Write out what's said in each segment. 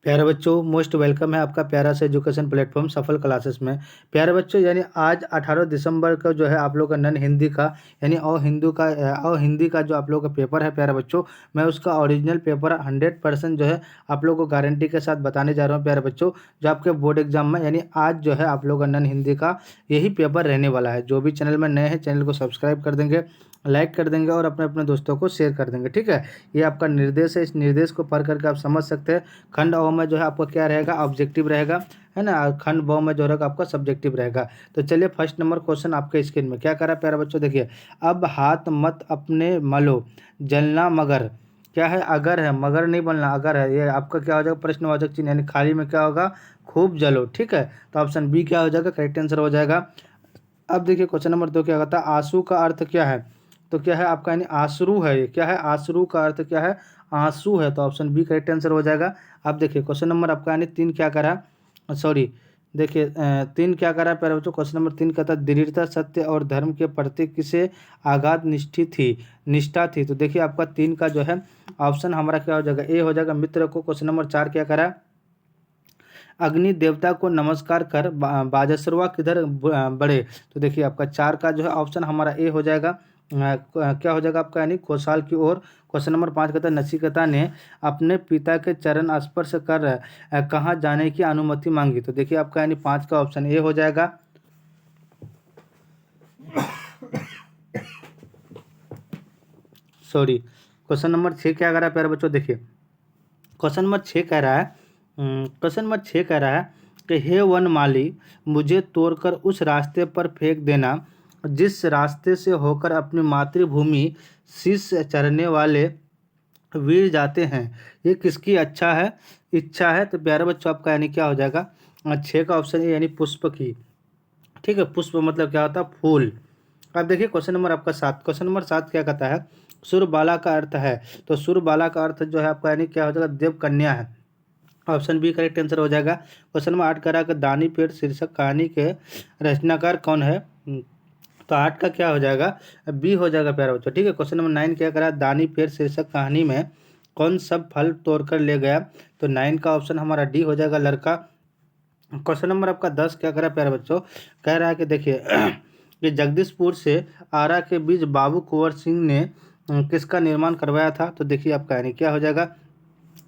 प्यारे बच्चों, most welcome है आपका प्यारा सा एजुकेशन प्लेटफॉर्म सफल क्लासेस में। प्यारे बच्चों, यानी आज 18 दिसंबर का जो है आप लोग का नन हिंदी का यानी और हिंदी का जो आप लोग का पेपर है प्यारे बच्चों, मैं उसका ओरिजिनल पेपर 100% जो है आप लोग को गारंटी के साथ बताने जा रहा हूँ प्यारे बच्चों। जो आपके बोर्ड एग्जाम में यानी आज जो है आप लोग का नन हिंदी का यही पेपर रहने वाला है। जो भी चैनल में नए हैं चैनल को सब्सक्राइब कर देंगे, लाइक कर देंगे और अपने अपने दोस्तों को शेयर कर देंगे। ठीक है, ये आपका निर्देश है, इस निर्देश को पढ़ करके आप समझ सकते हैं। खंड अ में जो है आपका क्या रहेगा, ऑब्जेक्टिव रहेगा, है ना। और खंड ब में जो रहेगा आपका सब्जेक्टिव रहेगा। तो चलिए फर्स्ट नंबर क्वेश्चन आपके स्क्रीन में क्या कर रहा है प्यारे बच्चों, देखिए। अब हाथ मत अपने मलो, जलना मगर, क्या है, अगर है, मगर नहीं बोलना, अगर है। ये आपका क्या हो जाएगा, प्रश्नवाचक चिन्ह, यानी खाली में क्या होगा, खूब जलो। ठीक है, तो ऑप्शन बी क्या हो जाएगा, करेक्ट आंसर हो जाएगा। अब देखिए क्वेश्चन नंबर 2 क्या कहता है, आंसू का अर्थ क्या है। तो क्या है आपका, यानी आंसू है। ये क्या है, आंसू का अर्थ क्या है, आंसू है। तो ऑप्शन बी करेक्ट आंसर हो जाएगा। अब देखिए क्वेश्चन नंबर आपका यानी 3 क्या करा, सॉरी, देखिए 3 क्या करा प्यारे बच्चों। क्वेश्चन नंबर 3 कहता है, दृढ़ता सत्य और धर्म के प्रति किसे आगाध निष्ठा थी। तो देखिए आपका 3 का जो है ऑप्शन हमारा क्या हो जाएगा, ए हो जाएगा, मित्र को। क्वेश्चन नंबर 4 क्या करा, अग्नि देवता को नमस्कार कर बाजसरवा किधर बढ़े। तो देखिए आपका 4 का जो है ऑप्शन हमारा ए हो जाएगा। क्या हो जाएगा आपका, यानी खोसाल की ओर। क्वेश्चन नंबर 5 कहता है, नचिकेता ने अपने पिता के चरण स्पर्श कर कहाँ जाने की अनुमति मांगी। तो देखिए आपका यानी 5 का ऑप्शन ए हो जाएगा। सॉरी, क्वेश्चन नंबर 6 क्या कर रहा है प्यारे बच्चों, देखिए क्वेश्चन नंबर 6 कह रहा है, क्वेश्चन नंबर 6 कह रहा है कि हे वन माली, मुझे तोड़कर उस रास्ते पर फेंक देना जिस रास्ते से होकर अपनी मातृभूमि शीश चढ़ने वाले वीर जाते हैं। ये किसकी इच्छा है। तो प्यारे बच्चों आपका यानी क्या हो जाएगा, 6 का ऑप्शन ए यानी पुष्प की। ठीक है, पुष्प मतलब क्या होता है, फूल। अब देखिए क्वेश्चन नंबर आपका 7, क्वेश्चन नंबर 7 क्या कहता है, सुरबाला का अर्थ है। तो सुरबाला का अर्थ जो है आपका यानी क्या हो जाएगा, देव कन्या है। ऑप्शन बी करेक्ट आंसर हो जाएगा। क्वेश्चन नंबर 8 करा कि दानी पेड़ शीर्षक कहानी के रचनाकार कौन है। तो 8 का क्या हो जाएगा, बी हो जाएगा प्यारा बच्चों। ठीक है, क्वेश्चन नंबर 9 क्या करा, दानी पेड़ शीर्षक कहानी में कौन सब फल तोड़कर ले गया। तो 9 का ऑप्शन हमारा डी हो जाएगा, लड़का। क्वेश्चन नंबर आपका 10 क्या करा प्यारे बच्चों, कह रहा है कि देखिए कि जगदीशपुर से आरा के बीच बाबू कुंवर सिंह ने किसका निर्माण करवाया था। तो देखिए आपका यानी क्या हो जाएगा,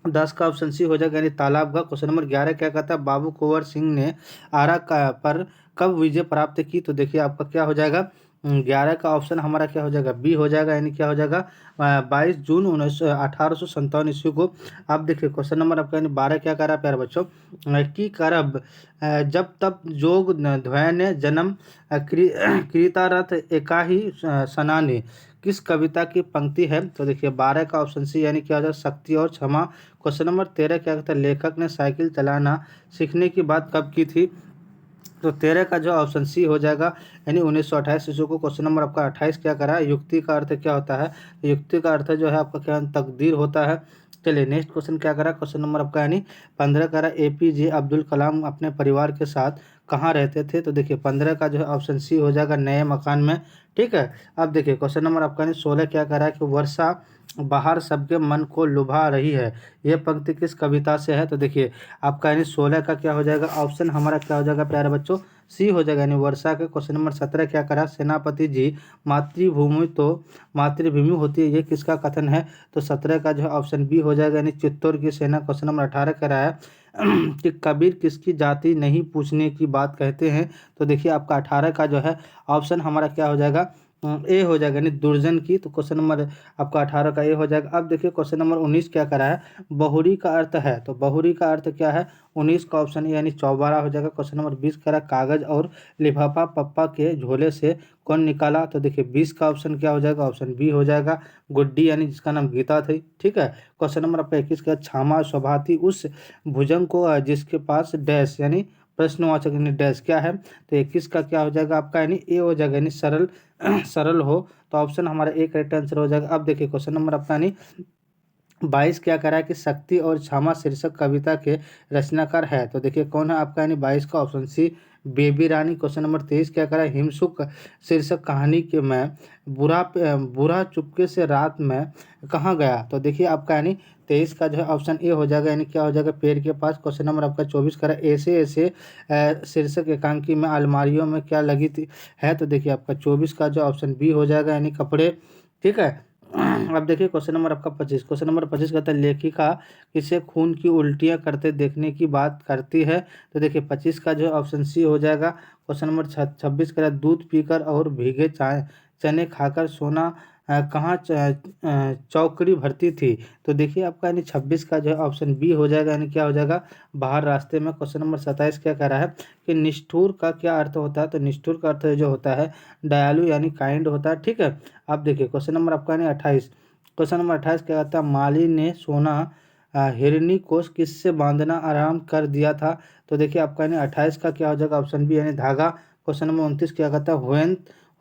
10 का ऑप्शन सी हो जाएगा, यानी तालाब का। क्वेश्चन नंबर 11 क्या कहता है, बाबू कुंवर सिंह ने आरा का पर कब विजय प्राप्त की। तो देखिए आपका क्या हो जाएगा, 11 का ऑप्शन हमारा क्या हो जाएगा, बी हो जाएगा, यानी क्या हो जाएगा, 22 जून 1857 ईस्वी को। अब देखिए क्वेश्चन नंबर आपका यानी 12 क्या कर रहा है प्यारे बच्चों, कि करब जब तब जोग ध्वैन जन्म कृतारथ एकाही सनाने किस कविता की पंक्ति है। तो देखिए 12 का ऑप्शन सी यानी क्या हो जाएगा, शक्ति और क्षमा। क्वेश्चन नंबर 13 क्या कहता है, लेखक ने साइकिल चलाना सीखने की बात कब की थी। तो 13 का जो ऑप्शन सी हो जाएगा, यानी 1928 ईस्वी को। क्वेश्चन नंबर आपका 28 क्या करा है, युक्ति का अर्थ क्या होता है। तो युक्ति का अर्थ जो है आपका क्या तकदीर होता है। चलिए नेक्स्ट क्वेश्चन क्या करा, क्वेश्चन नंबर आपका यानी 15 करा, एपीजे अब्दुल कलाम अपने परिवार के साथ कहाँ रहते थे। तो देखिए 15 का जो है ऑप्शन सी हो जाएगा, नए मकान में। ठीक है, अब देखिए क्वेश्चन नंबर आपका यानी 16 क्या करा है कि वर्षा बाहर सबके मन को लुभा रही है, यह पंक्ति किस कविता से है। तो देखिए आपका यानी 16 का क्या हो जाएगा, ऑप्शन हमारा क्या हो जाएगा प्यारे बच्चों, सी हो जाएगा, यानी वर्षा के। क्वेश्चन नंबर 17 क्या करा, सेनापति जी मातृभूमि तो मातृभूमि होती है, ये किसका कथन है। तो 17 का जो है ऑप्शन बी हो जाएगा, यानी चित्तौड़ की सेना। क्वेश्चन नंबर 18 करा है कि कबीर किसकी जाति नहीं पूछने की बात कहते हैं। तो देखिए आपका 18 का जो है ऑप्शन हमारा क्या हो जाएगा, ए हो जाएगा, यानी दुर्जन की। तो क्वेश्चन नंबर आपका 18 का ए हो जाएगा। अब देखिए क्वेश्चन नंबर 19 क्या करा है, बहुरी का अर्थ है। तो बहुरी का अर्थ क्या है, 19 का ऑप्शन यानी चौबारा हो जाएगा। क्वेश्चन नंबर 20 करा, कागज और लिफाफा पप्पा के झोले से कौन निकाला। तो देखिए 20 का ऑप्शन क्या हो जाएगा, ऑप्शन बी हो जाएगा, गुड्डी, यानी जिसका नाम गीता थी। ठीक है, क्वेश्चन नंबर आपका 21 का, क्षमा स्वभाती उस भुजंग को जिसके पास डैश, यानी प्रश्नवाचक यानी डैश क्या है। तो 21 का क्या हो जाएगा आपका, यानी ए हो जाएगा, यानी सरल सरल हो। तो ऑप्शन हमारा ए करेक्ट आंसर हो जाएगा। अब देखिए क्वेश्चन नंबर आपका यानी 22 क्या करा है कि शक्ति और क्षमा शीर्षक कविता के रचनाकार है। तो देखिए कौन है आपका, यानी 22 का option C Baby Rani. Question number 23 क्या करा है, हिमसुक शीर्षक कहानी के में बुरा चुपके से रात में कहाँ गया। तो देखिए आपका यानी 23 का जो है ऑप्शन ए हो जाएगा, यानी क्या हो जाएगा, पेड़ के पास। क्वेश्चन नंबर आपका 24 करा, ऐसे ऐसे शीर्षक एकांकी में अलमारियों में क्या लगी थी है। तो देखिए आपका 24 का जो ऑप्शन बी हो जाएगा, यानी कपड़े। ठीक है। अब देखिए क्वेश्चन नंबर आपका 25। क्वेश्चन नंबर 25 कहता है लेखिका किसे खून की उल्टियाँ करते देखने की बात करती है। तो देखिए 25 का जो है ऑप्शन सी हो जाएगा। क्वेश्चन नंबर 26 का दूध पीकर और भीगे चाय चने खाकर सोना कहाँ चौकड़ी भरती थी। तो देखिए आपका यानी 26 का जो है ऑप्शन बी हो जाएगा, यानी क्या हो जाएगा, बाहर रास्ते में। क्वेश्चन नंबर 27 क्या कह रहा है कि निष्ठुर का क्या अर्थ होता है। तो निष्ठुर का अर्थ जो होता है दयालु यानी काइंड होता है। ठीक है। अब देखिए क्वेश्चन नंबर आपका यानी 28। क्वेश्चन नंबर 28 क्या कहता है, माली ने सोना हिरनी को किससे बांधना आराम कर दिया था। तो देखिए आपका यानी 28 का क्या हो जाएगा, ऑप्शन बी यानी धागा। क्वेश्चन नंबर 29 क्या कहता है,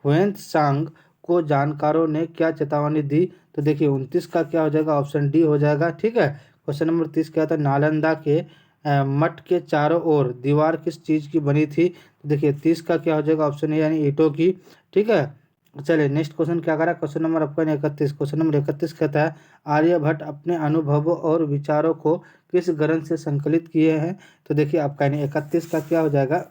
हुएंत सांग को जानकारों ने क्या चेतावनी दी। तो देखिए 29 का क्या हो जाएगा, ऑप्शन डी हो जाएगा। ठीक है। क्वेश्चन नंबर 30 क्या होता है, नालंदा के मठ के चारों ओर दीवार किस चीज़ की बनी थी। तो देखिए 30 का क्या हो जाएगा, ऑप्शन ए यानी ईंटों की। ठीक है। चलिए नेक्स्ट क्वेश्चन क्या करा, क्वेश्चन नंबर आपका 31। क्वेश्चन नंबर 31 कहता है आर्यभट्ट अपने अनुभवों और विचारों को किस ग्रंथ से संकलित किए हैं। तो देखिए आपका यानी 31 का क्या हो जाएगा,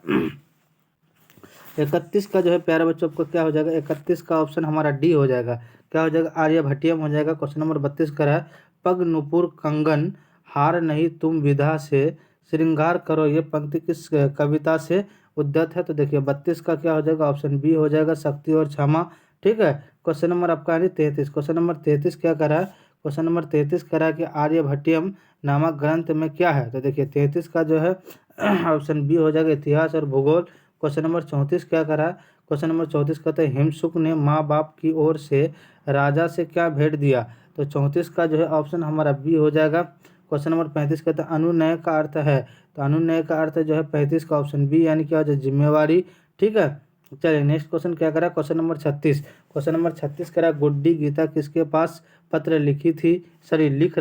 31 का जो है प्यारे बच्चों आपको क्या हो जाएगा, 31 का ऑप्शन हमारा डी हो जाएगा। क्या हो जाएगा, आर्यभट्टियम हो जाएगा। क्वेश्चन नंबर 32 का है पग नुपुर कंगन हार नहीं तुम विधा से श्रृंगार करो, ये पंक्ति किस कविता से उद्धत है। तो देखिए 32 का क्या हो जाएगा, ऑप्शन बी हो जाएगा, शक्ति और क्षमा। ठीक है। क्वेश्चन नंबर आपका यानी 33। क्वेश्चन नंबर 33 क्या करा है, क्वेश्चन नंबर 33 करा कि आर्यभट्टियम नामक ग्रंथ में क्या है। तो देखिए 33 का जो है ऑप्शन बी हो जाएगा, इतिहास और भूगोल। क्वेश्चन नंबर 34 क्या करा है, क्वेश्चन नंबर 34 कहते हैं हिमसुक ने माँ बाप की ओर से राजा से क्या भेंट दिया। तो 34 का जो है ऑप्शन हमारा बी हो जाएगा। क्वेश्चन नंबर 35 कहते हैं अनुनय का अर्थ है। तो अनुनय का अर्थ जो है 35 का ऑप्शन बी यानी क्या हो जाए, जिम्मेवारी। ठीक है। चलिए नेक्स्ट क्वेश्चन क्या करा, क्वेश्चन नंबर 36। क्वेश्चन नंबर 36 करा गुड्डी गीता किसके पास पत्र लिखी थी, सॉरी लिख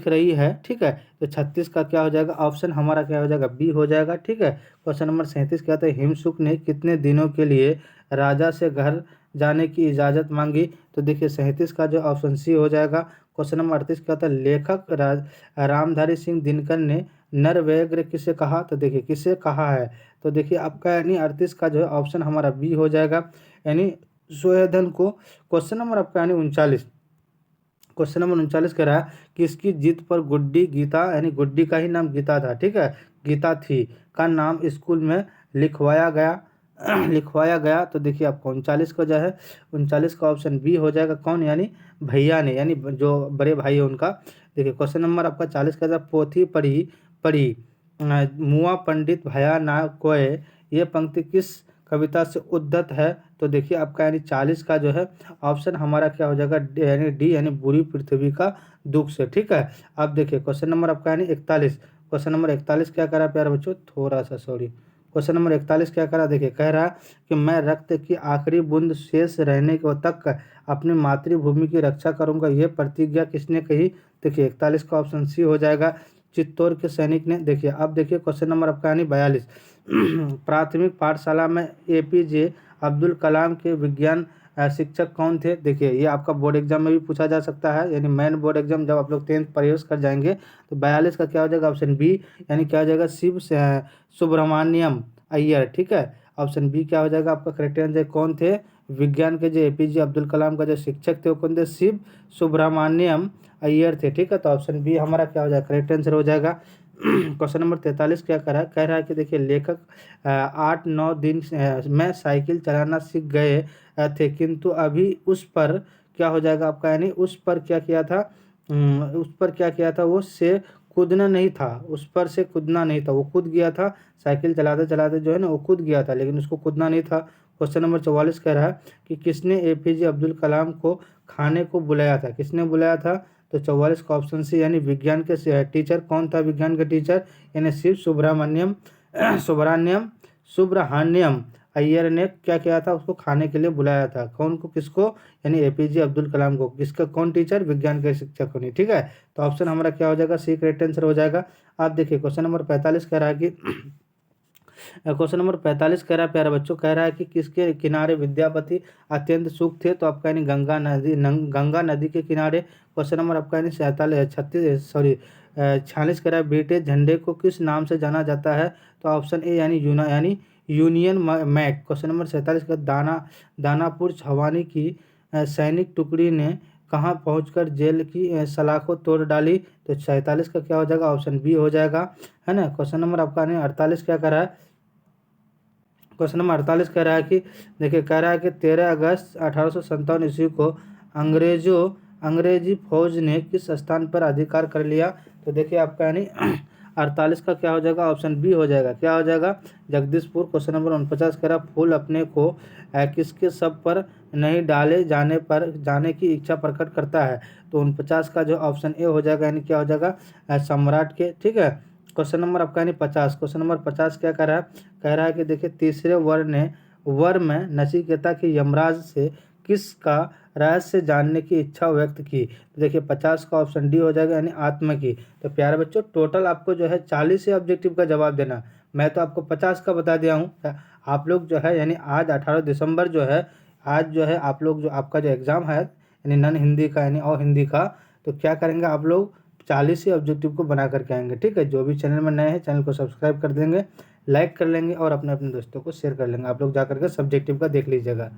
रही है। ठीक है। तो 36 का क्या हो जाएगा, ऑप्शन हमारा क्या हो जाएगा, बी हो जाएगा। ठीक है। क्वेश्चन नंबर 37 क्या है, हिमसुक ने कितने दिनों के लिए राजा से घर जाने की इजाज़त मांगी। तो देखिए 37 का जो ऑप्शन सी हो जाएगा। क्वेश्चन नंबर 38 क्या होता है, लेखक रामधारी सिंह दिनकर ने नरव्यग्र किसे कहा। तो देखिए किसे कहा है। तो देखिए आपका यानी 38 का जो है ऑप्शन हमारा बी हो जाएगा, यानी सुयोधन को। क्वेश्चन नंबर आपका यानी 39। क्वेश्चन नंबर 39 कह रहा है कि इसकी जीत पर गुड्डी गीता, यानी गुड्डी का ही नाम गीता था, ठीक है, गीता थी, का नाम स्कूल में लिखवाया गया लिखवाया गया। तो देखिए आपको 39 को जो है 39 का ऑप्शन बी हो जाएगा, कौन, यानी भैया ने, यानी जो बड़े भाई है उनका। देखिए क्वेश्चन नंबर आपका 40 का जो पोथी पढ़ी पढ़ी मुआ पंडित भया ना कोय, ये पंक्ति किस कविता से उद्धत है। तो देखिए आपका यानी 40 का जो है ऑप्शन हमारा क्या हो जाएगा, यानी डी, यानी बुरी पृथ्वी का दुख से। ठीक है। अब देखिए क्वेश्चन नंबर आपका यानी 41। क्वेश्चन नंबर 41 क्या करा प्यारे बच्चों, थोड़ा सा सॉरी, क्वेश्चन नंबर 41 क्या करा, देखिए कह रहा कि मैं रक्त की आखिरी बूंद शेष रहने को तक अपनी मातृभूमि की रक्षा करूंगा, ये प्रतिज्ञा किसने कही। देखिए 41 का ऑप्शन सी हो जाएगा, चित्तौड़ के सैनिक ने। देखिए अब देखिए क्वेश्चन नंबर आपका यानी 42। प्राथमिक पाठशाला में एपीजे अब्दुल कलाम के विज्ञान शिक्षक कौन थे। देखिए ये आपका बोर्ड एग्जाम में भी पूछा जा सकता है, यानी मेन बोर्ड एग्जाम जब आप लोग 10th प्रवेश कर जाएंगे। तो 42 का क्या हो जाएगा, ऑप्शन बी, यानी क्या हो जाएगा, शिव सुब्रमण्यम अय्यर। ठीक है। ऑप्शन बी क्या हो जाएगा आपका करेक्ट आंसर, कौन थे, विज्ञान के जो एपीजे अब्दुल कलाम का जो शिक्षक थे वो कौन थे, शिव सुब्रमण्यम अय्यर थे। ठीक है। तो ऑप्शन बी हमारा क्या हो जाएगा, करेक्ट आंसर हो जाएगा। क्वेश्चन नंबर 43 क्या कह रहा है कि देखिए लेखक 8-9 दिन में साइकिल चलाना सीख गए थे, किंतु अभी उस पर क्या हो जाएगा आपका, यानी उस पर क्या किया था, उस पर क्या किया था, वो से कूदना नहीं था, उस पर से कूदना नहीं था, वो कूद गया था, साइकिल चलाते चलाते जो है ना वो कूद गया था, लेकिन उसको कूदना नहीं था। क्वेश्चन नंबर 44 कह रहा है कि किसने एपीजे अब्दुल कलाम को खाने को बुलाया था, किसने बुलाया था। तो 44 का ऑप्शन सी, यानी विज्ञान के टीचर, कौन था विज्ञान के टीचर, यानी शिव सुब्रमण्यम सुब्रमण्यम सुब्रहान्यम अय्यर ने क्या किया था, उसको खाने के लिए बुलाया था, कौन को, किसको, यानी एपीजे अब्दुल कलाम को। किसका, कौन टीचर, विज्ञान के शिक्षक को नहीं। ठीक है। तो ऑप्शन हमारा क्या हो जाएगा, सी करेक्ट आंसर हो जाएगा। आप देखिए क्वेश्चन नंबर 45 कह रहा है कि क्वेश्चन नंबर 45 कह रहा है प्यारे बच्चों, कह रहा है कि किसके किनारे विद्यापति अत्यंत सुख थे, तो आपका यानी गंगा नदी के किनारे। क्वेश्चन नंबर आपका यानी 46 कह रहा है ब्रिटिश झंडे को किस नाम से जाना जाता है, तो ऑप्शन ए यानी यूनियन मैक। क्वेश्चन नंबर 47 का दानापुर छावनी की सैनिक टुकड़ी ने कहाँ पहुंचकर जेल की सलाखों तोड़ डाली, तो 47 का क्या हो जाएगा, ऑप्शन बी हो जाएगा, है ना। क्वेश्चन नंबर आपका नहीं 48 क्या कर रहा है, क्वेश्चन नंबर 48 कह रहा है कि देखिए, कह रहा है कि 13 अगस्त 1857 ईस्वी को अंग्रेजी फौज ने किस स्थान पर अधिकार कर लिया, तो देखिए आपका यानी 48 का क्या हो जाएगा, ऑप्शन बी हो जाएगा, क्या हो जाएगा, जगदीशपुर। क्वेश्चन नंबर 49 कह रहा फूल अपने को किसके सब पर नहीं डाले जाने की इच्छा प्रकट करता है, तो 49 का जो ऑप्शन ए हो जाएगा, यानी क्या हो जाएगा, सम्राट के, ठीक है। क्वेश्चन नंबर आपका यानी 50, क्वेश्चन नंबर 50 क्या कह रहा है, कह रहा है कि देखिए तीसरे वर में नचिकेता की यमराज से किसका रहस्य जानने की इच्छा व्यक्त की, तो देखिए 50 का ऑप्शन डी हो जाएगा, यानी आत्मा की। तो प्यारे बच्चों टोटल आपको जो है 40 से ऑब्जेक्टिव का जवाब देना, मैं तो आपको 50 का बता दिया हूँ। आप लोग जो है यानी आज 18 दिसंबर जो है, आज जो है आप लोग जो आपका जो एग्ज़ाम है यानी नॉन हिंदी का यानी और हिंदी का, तो क्या करेंगे आप लोग 40 ही ऑब्जेक्टिव को बना करके आएंगे, ठीक है। जो भी चैनल में नए हैं चैनल को सब्सक्राइब कर देंगे, लाइक कर लेंगे और अपने अपने दोस्तों को शेयर कर लेंगे। आप लोग जा करके सब्जेक्टिव का देख लीजिएगा।